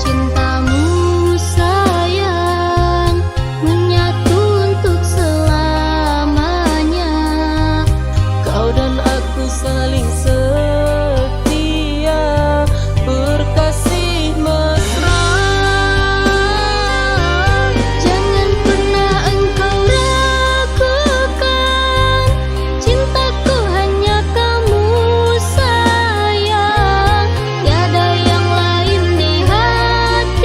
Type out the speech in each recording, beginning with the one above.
Cintamu sayang menyatu untuk selamanya. Kau dan aku saling setia, berkasih mesra. Jangan pernah engkau ragukan, cintaku hanya kamu sayang. Tiada yang lain di hatiku,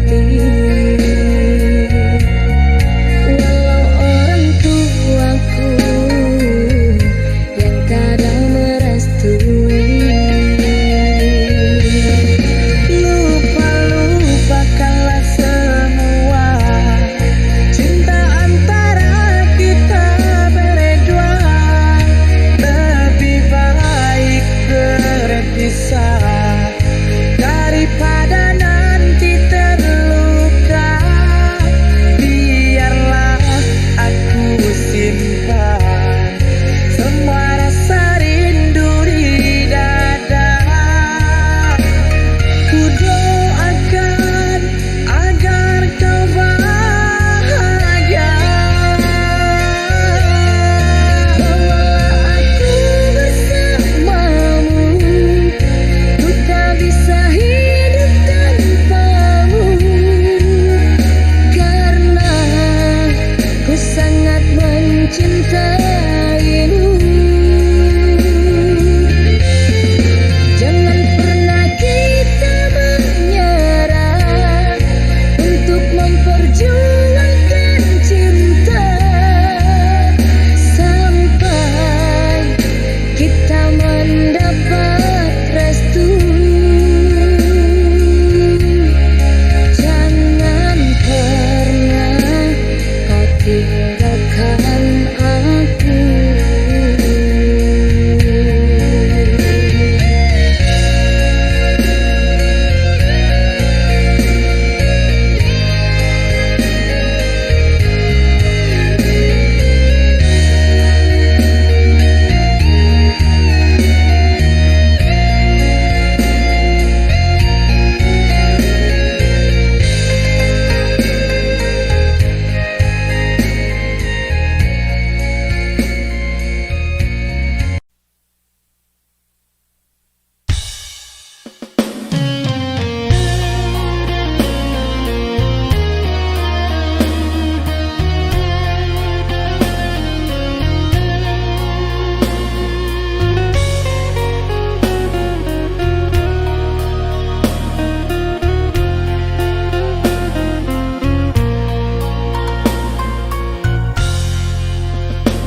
hati. Walau orang tuaku yang kadang merestui, lupakanlah semua cinta antara kita berdua. Lebih baik berpisah daripada nanti terluka. Biarlah aku simpan semua rasa rindu di dada. Ku doakan agar kau bahagia. Bawalah aku bersamamu, ku tak bisa hidup tanpamu, karena ku sangat mencintaimu. Jangan pernah kita menyerah untuk memperjuangkan cinta, sampai kita mendapat restu. Jangan pernah kau tinggalkan aku.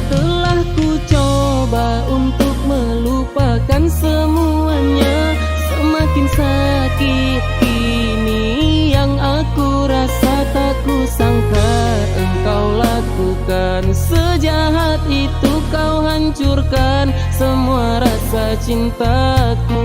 Telah ku coba untuk melupakan semuanya, semakin sakit ini yang aku rasa. Tak kusangka engkau lakukan sejahat itu, kau hancurkan semua rasa cintaku.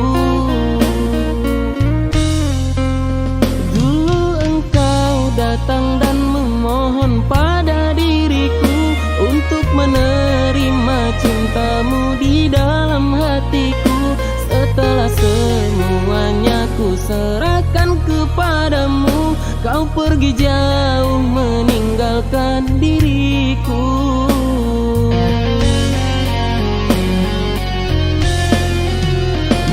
Dulu engkau datang dan memohon pada diriku untuk menerima cintamu di dalam hatiku. Setelah semuanya ku serahkan kepadamu, kau pergi jauh meninggalkan diriku.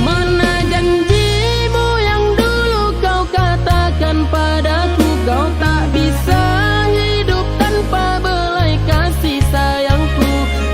Mana janjimu yang dulu kau katakan padaku, kau tak bisa hidup tanpa belai kasih sayangku.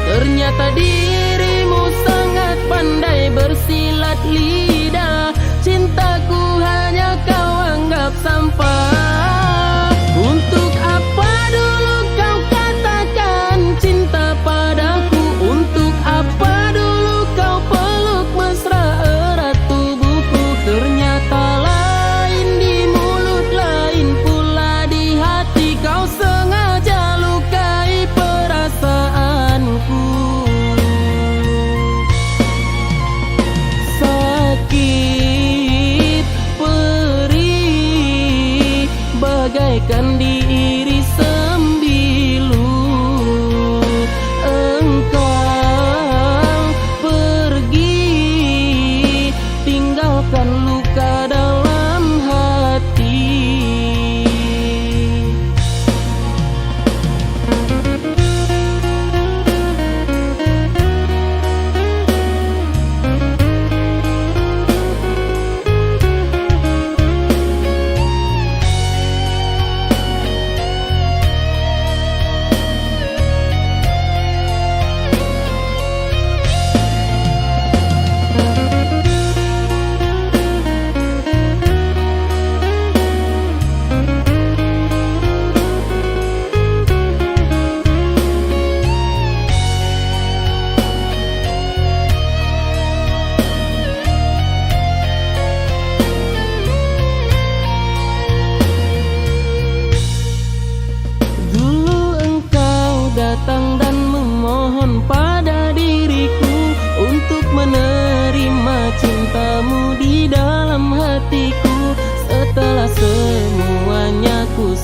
Ternyata dirimu sangat pandai bersilat lidah, cintaku hanya kau anggap sampah. Untuk apa dulu kau katakan cinta padaku? Untuk apa dulu kau peluk mesra erat tubuhku? Ternyata lain di mulut, lain pula di hati. Kau sengaja lukai perasaanku. Sakit perih bagaikan diiris sembilu. Engkau pergi tinggalkan luka dalam hati.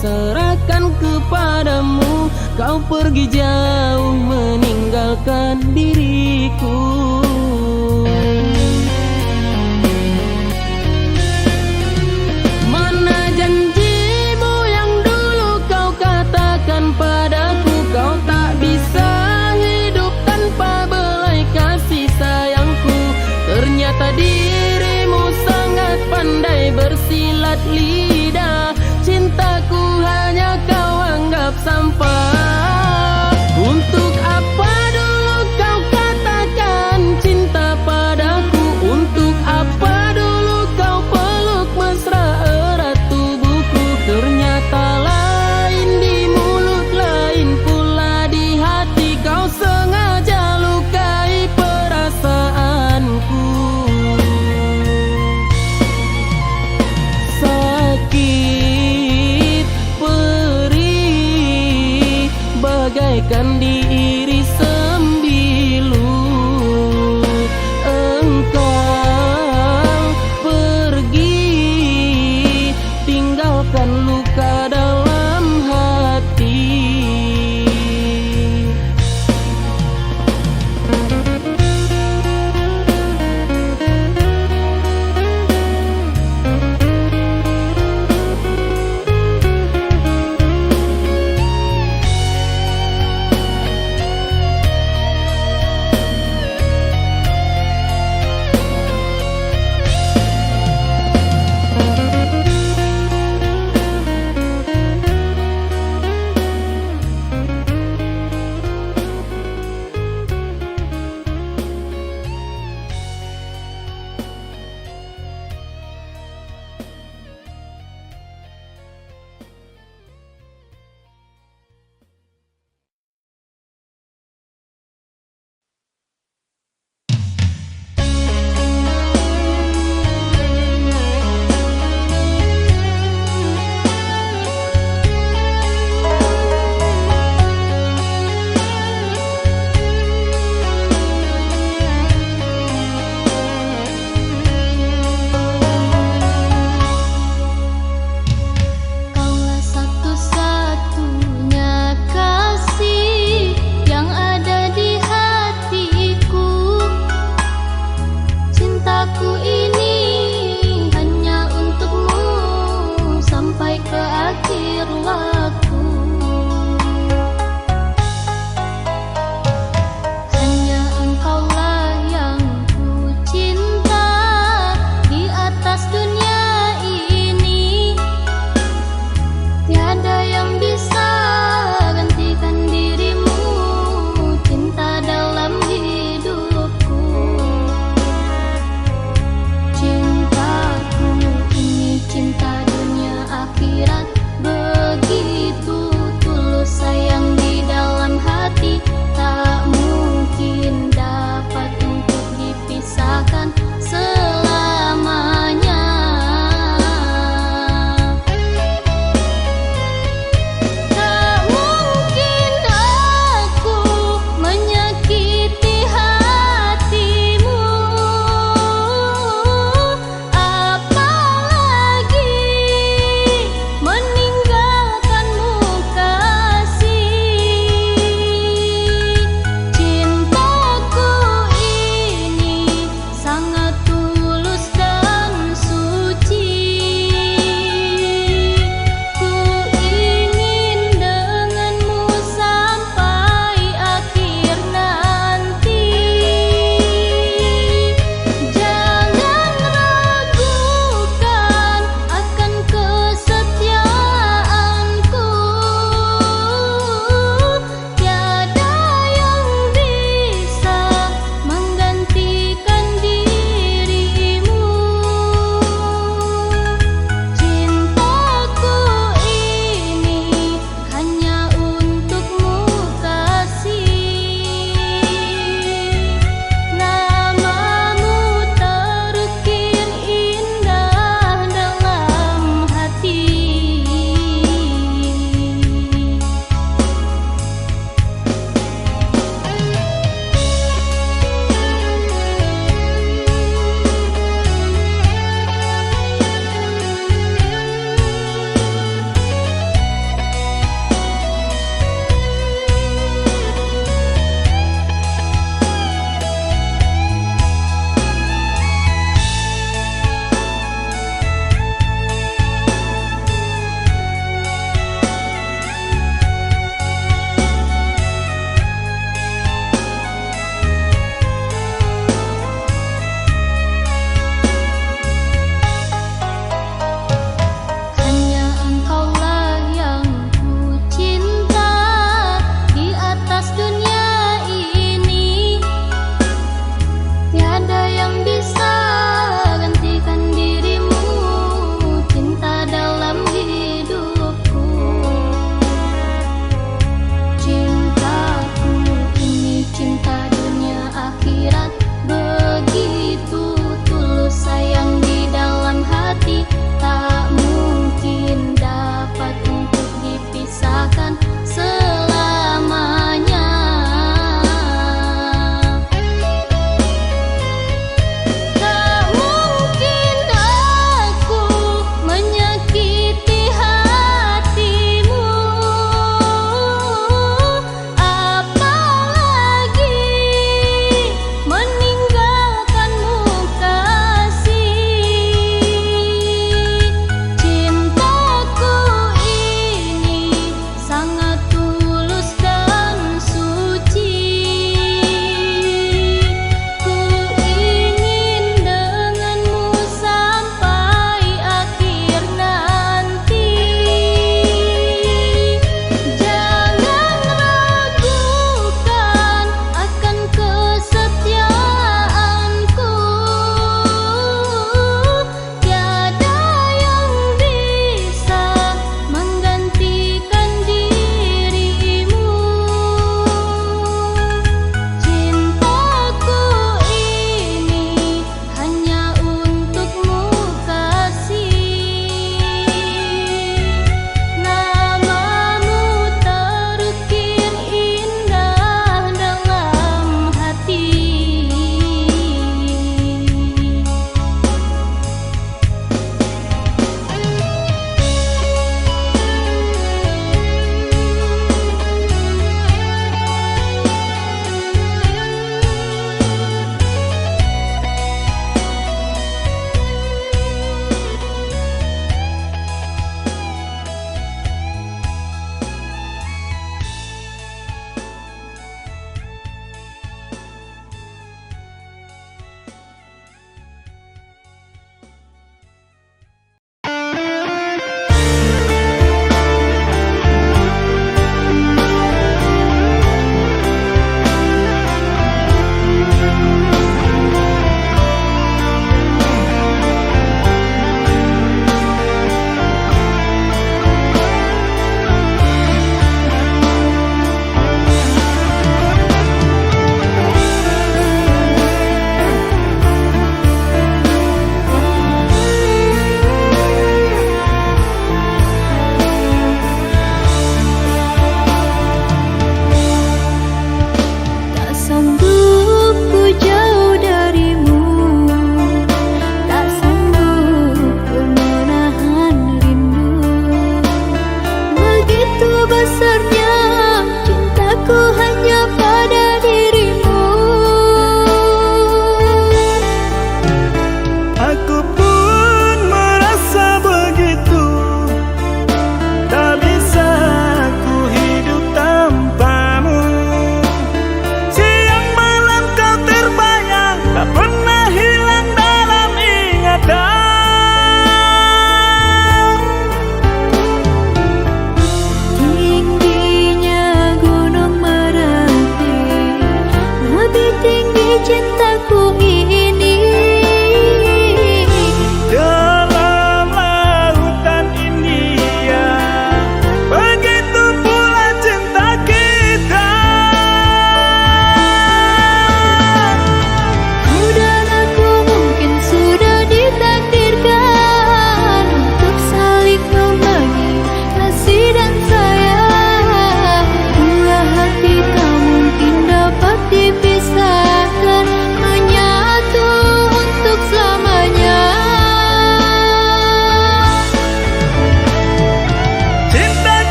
serahkan kepadamu. Kau pergi jauh meninggalkan diriku. Mana janjimu yang dulu kau katakan padaku? Kau tak bisa hidup tanpa belai kasih sayangku. Ternyata dirimu sangat pandai bersilat lidah. Cintaku hanya kau anggap sampah. Untuk apa dulu kau katakan cinta padaku? Untuk apa dulu kau peluk mesra erat tubuhku? Ternyata lain di mulut, lain pula di hati. Kau sengaja lukai perasaanku. Sakit perih bagaikan diiris sembilu. Engkau pergi tinggalkan luka dalam hati.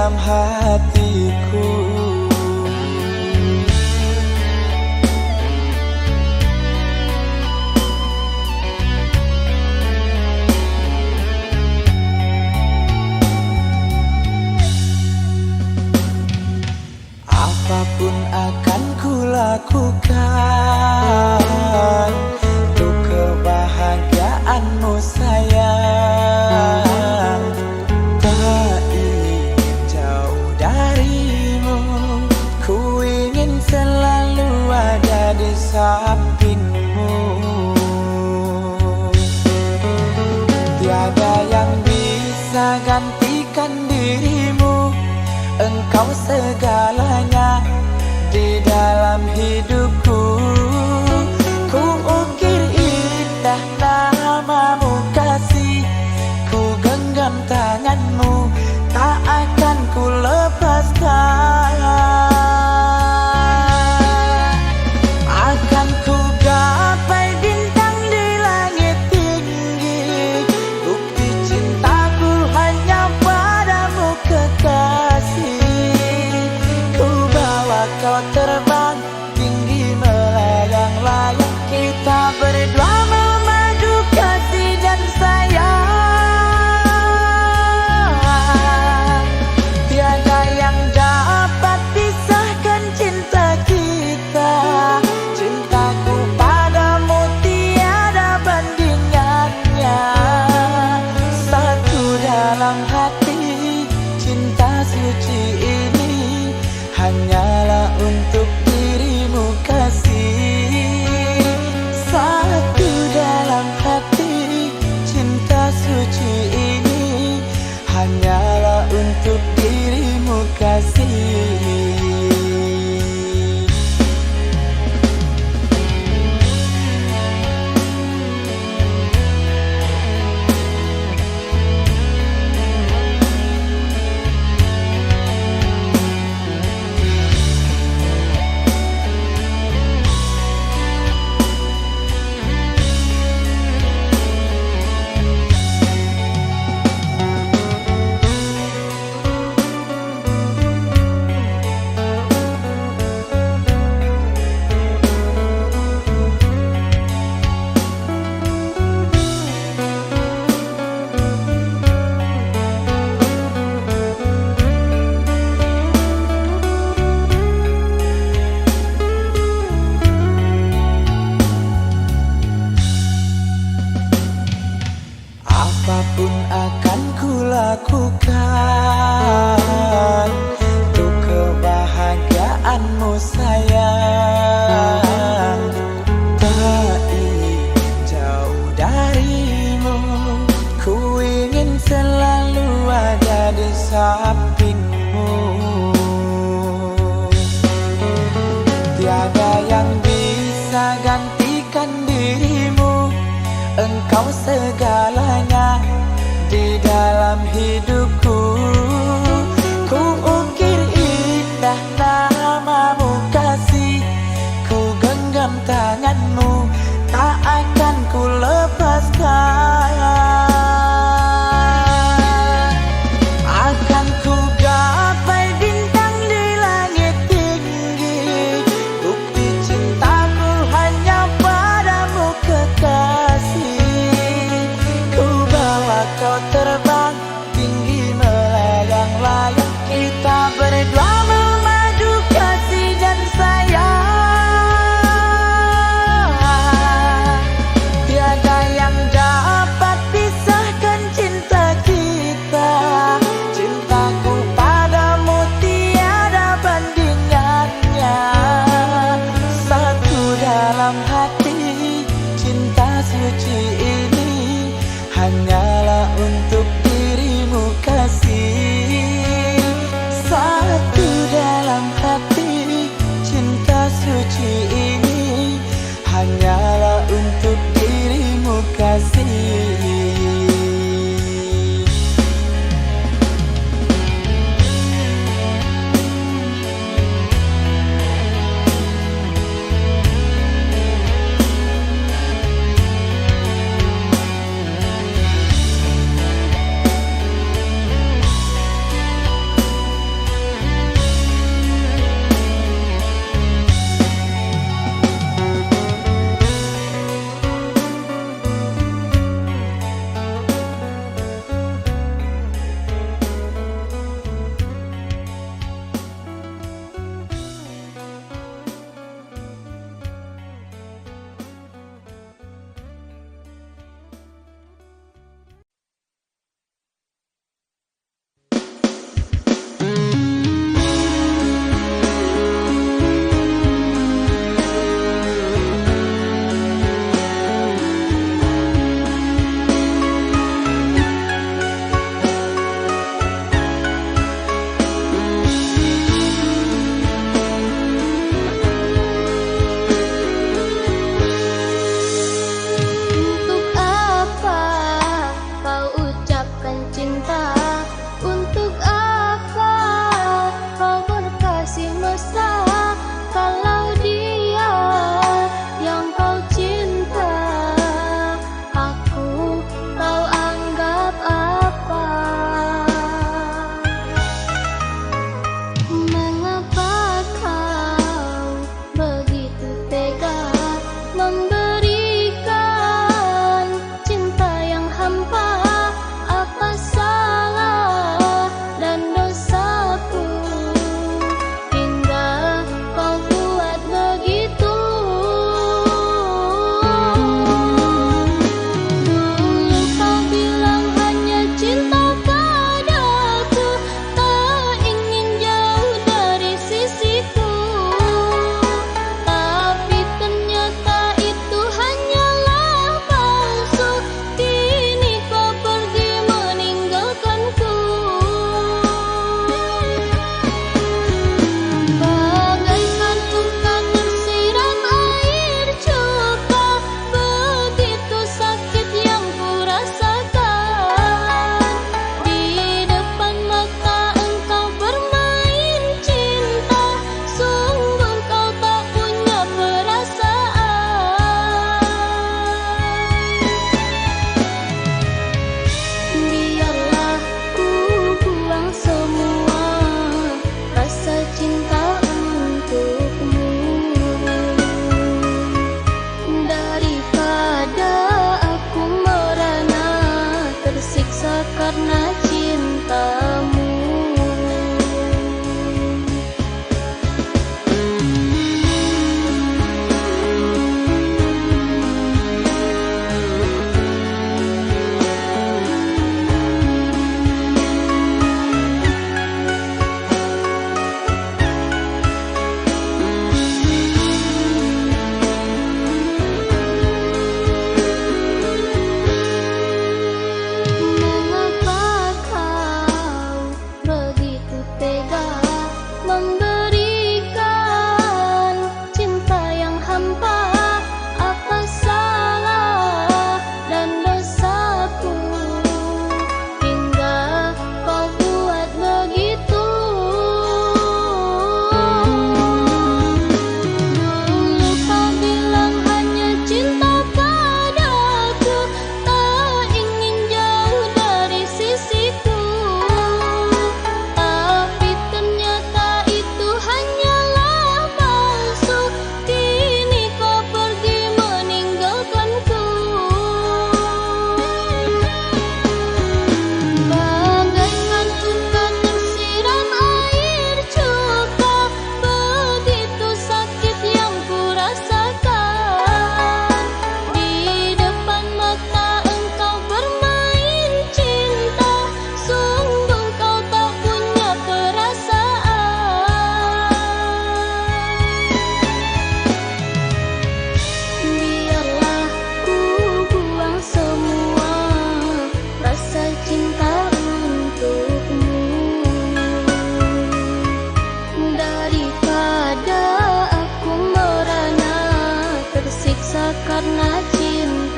dalam hatiku. Apapun akan kulakukan untuk kebahagiaanmu sayang. Tak ingin jauh darimu, ku ingin selalu ada di sampingmu. Tiada yang bisa gantikan dirimu, engkau segalanya di dalam hidupku. Ku ukir indah namamu kasih, ku genggam tanganmu, tak akan ku lepaskan. Akan ku gapai bintang di langit tinggi, bukti cintaku hanya padamu kekasih. Ku bawa kau terbang tinggi melayang-layang, kita berdua memadu kasih dan sayang. Tiada yang dapat pisahkan cinta kita, cintaku padamu tiada bandingannya. Satu dalam hati, cinta suci ini hanyalah untuk dirimu kasih. Satu dalam hati, cinta suci ini hanyalah untuk dirimu kasih.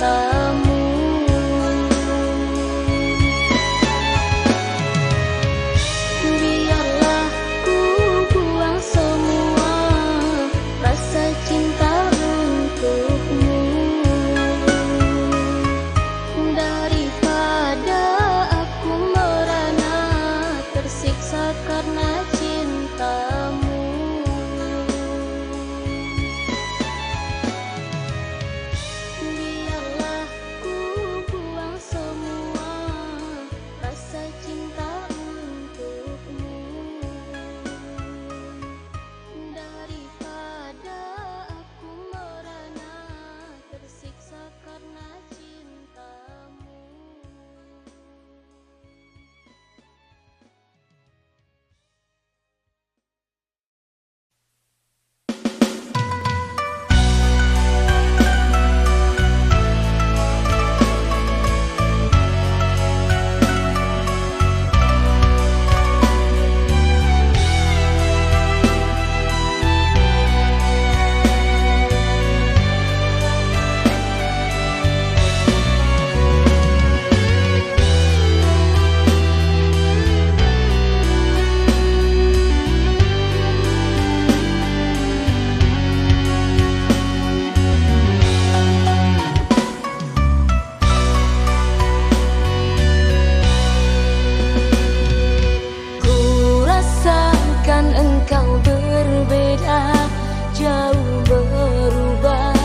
cintamu. Biarlah ku buang semua rasa cinta untukmu, daripada aku merana tersiksa karena cintamu. Biarlah ku buang semua rasa cinta untukmu, daripada aku merana tersiksa karena cintamu. Ku rasakan engkau berbeda, jauh berubah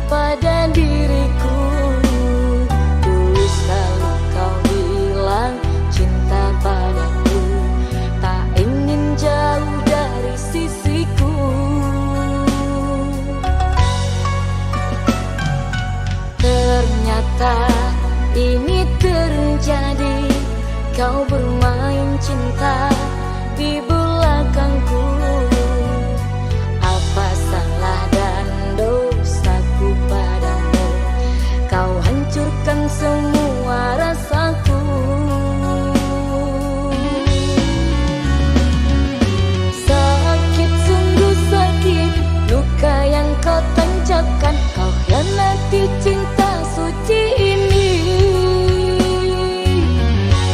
pada diriku. Dulu selalu kau bilang cinta padaku, tak ingin jauh dari sisiku. Ternyata ini terjadi, kau bermain cinta di belakangku. Apa salah dan dosaku padamu? Kau hancurkan semua rasaku. Sakit, sungguh sakit, luka yang kau tancapkan. Kau khianati cinta suci ini,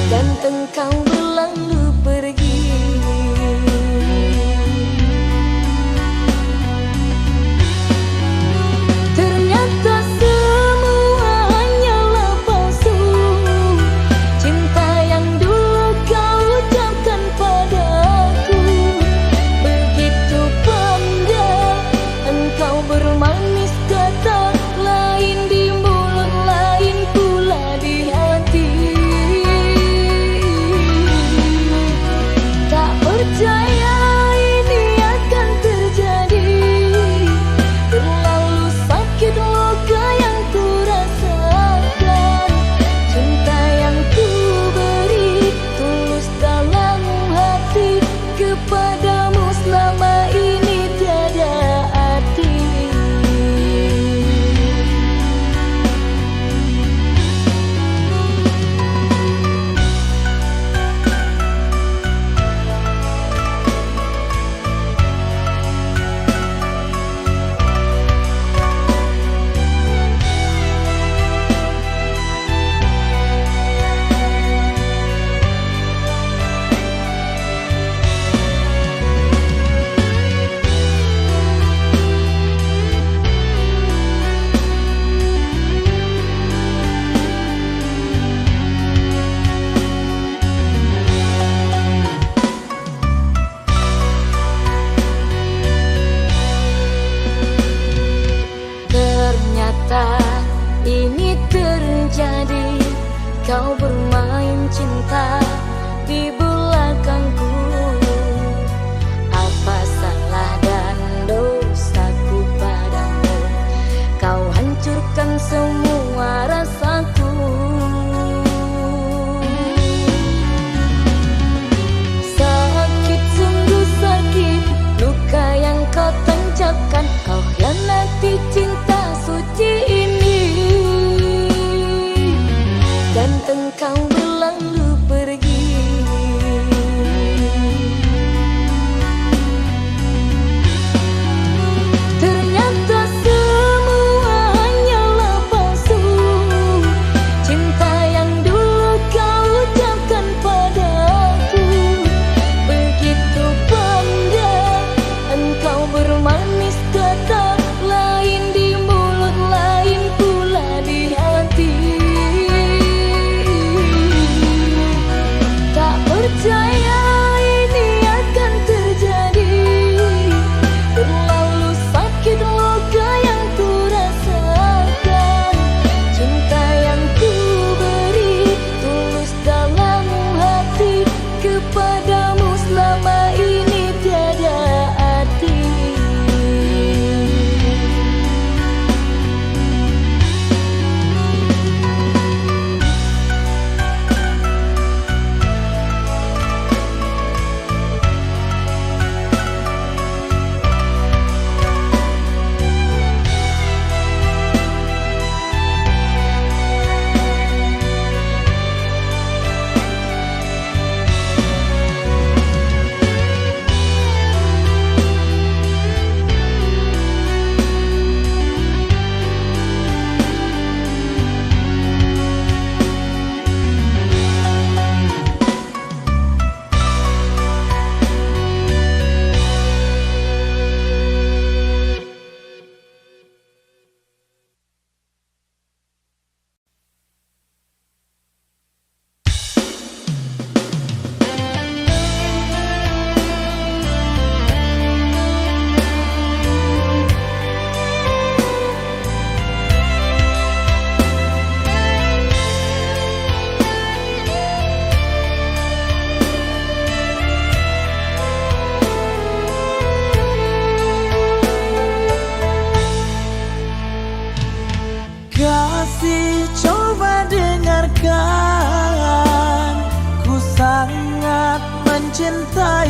dan engkau berlalu pergi. Ternyata semua hanyalah palsu, cinta yang dulu kau ucapkan padaku. Begitu pandai engkau bermanis kata, lain di mulut, lain pula di hati. Tak percaya ini akan terjadi, terlalu sakit luka yang ku rasakan. Cinta yang ku beri tulus dalam hati, kepadamu selama ini tiada arti.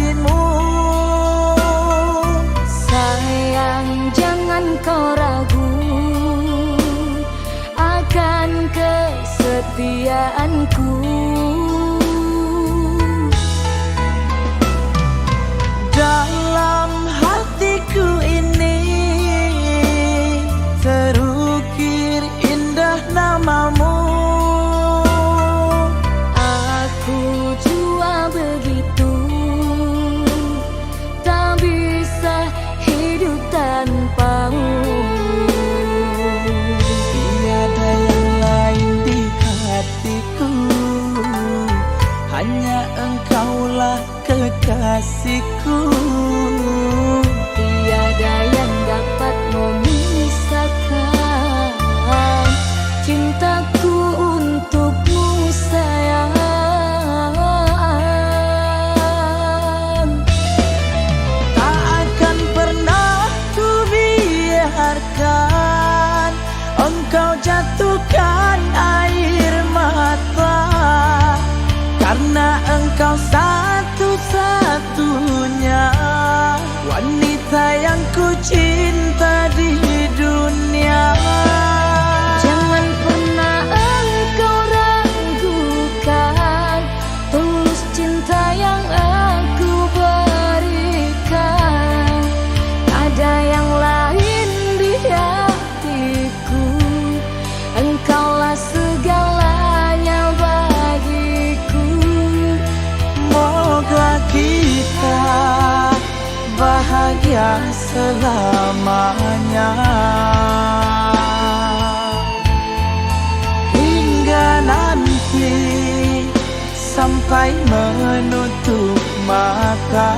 kekasihmu. Sayang, jangan kau ragu akan kesetiaanku. Dalam hatiku ini terukir indah namamu. Aku jua begitu, tak bisa hidup tanpamu. Tiada yang lain di hatiku, hanya engkaulah kekasihku. Tiada yang dapat memisahkan cintaku untukmu sayang. Tak akan pernah ku biarkan engkau jatuhkan air mata, karena engkau satu-satunya wanita yang ku cinta di dunia. Jangan pernah engkau ragukan tulus cinta yang aku berikan. Ada yang lain di hatiku, engkaulah segalanya bagiku. Moga kita bahagia selamanya, hingga nanti sampai menutup mata.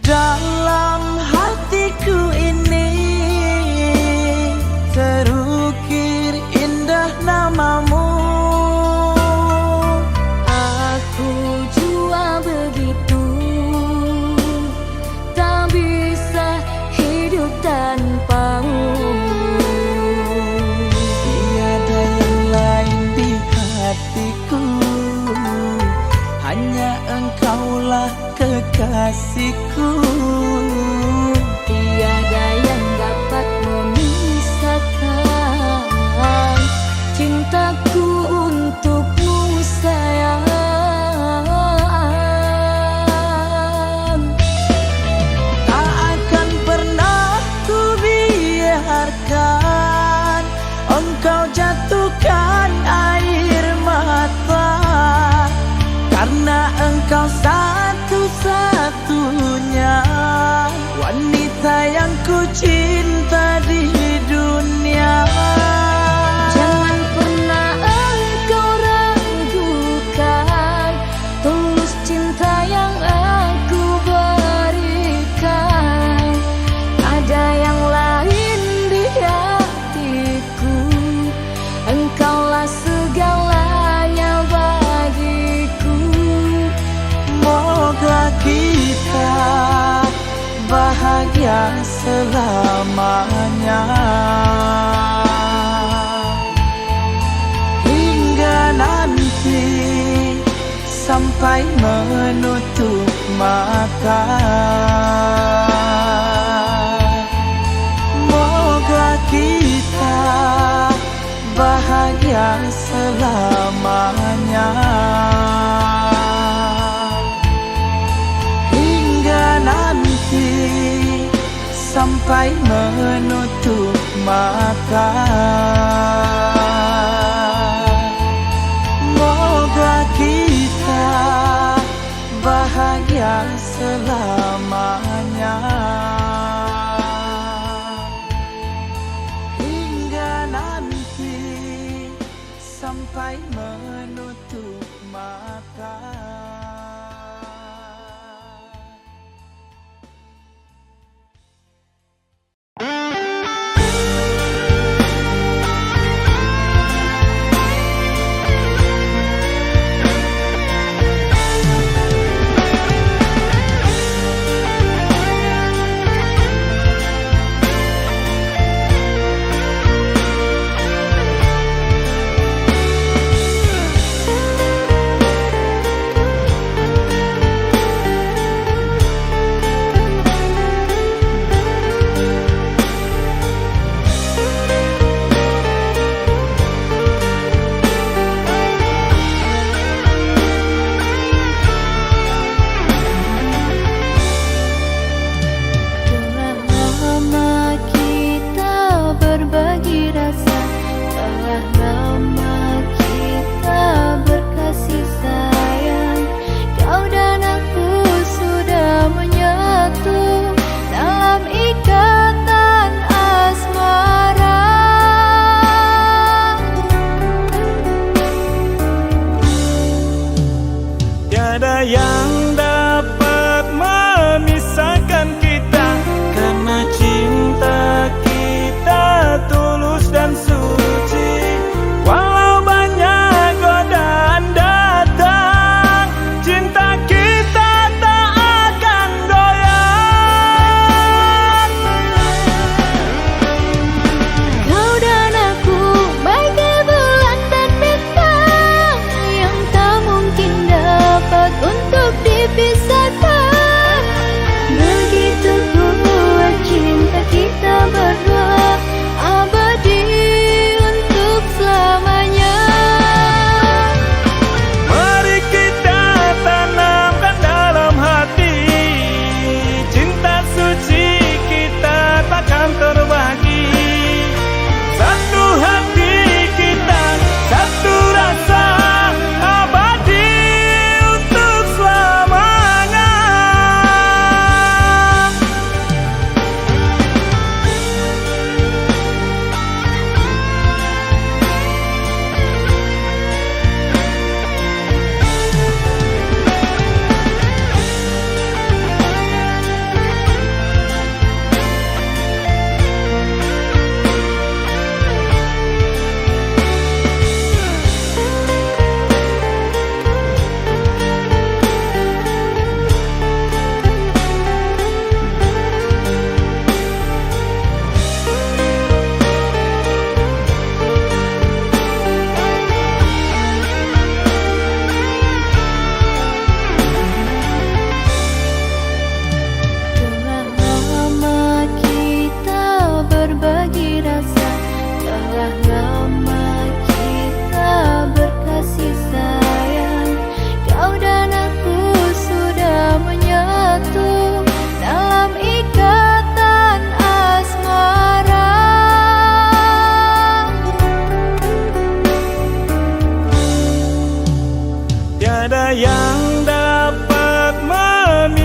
Dalam hatiku ini terukir indah namamu. Aku jua begitu, tak bisa hidup tanpamu. Tiada yang lain di hatiku, hanya engkaulah kekasihku. Tiada yang dapat memisahkan cintaku untukmu sayang. Tak akan pernah ku biarkan engkau jatuhkan air mata, karena engkau satu-satunya wanita yang ku cinta di dunia. Jangan pernah engkau ragukan tulus cinta yang aku berikan. Ada yang lain di hatiku, engkaulah segalanya bagiku. Moga kita bahagia selamanya, hingga nanti sampai menutup mata. Moga kita bahagia selamanya, hingga nanti sampai menutup mata. Moga kita selamanya. Hingga nanti sampai menutup mata. Tiada yang dapat memisahkan kita, karena cinta kita tulus dan suci. Walau banyak godaan datang, cinta kita tak akan goyah. Kau dan aku bagai bulan dan bintang yang tak mungkin dapat untuk dipisahkan. Begitu kuat cinta kita berdua, abadi untuk selamanya. Mari kita tanamkan dalam hati, cinta suci kita takkan terbagi. Satu hati kita, satu rasa, abadi untuk selamanya. Telah lama kita berbagi rasa, telah lama kita berkasih sayang. Kau dan aku sudah menyatu dalam ikatan asmara. Tiada yang dapat memisahkan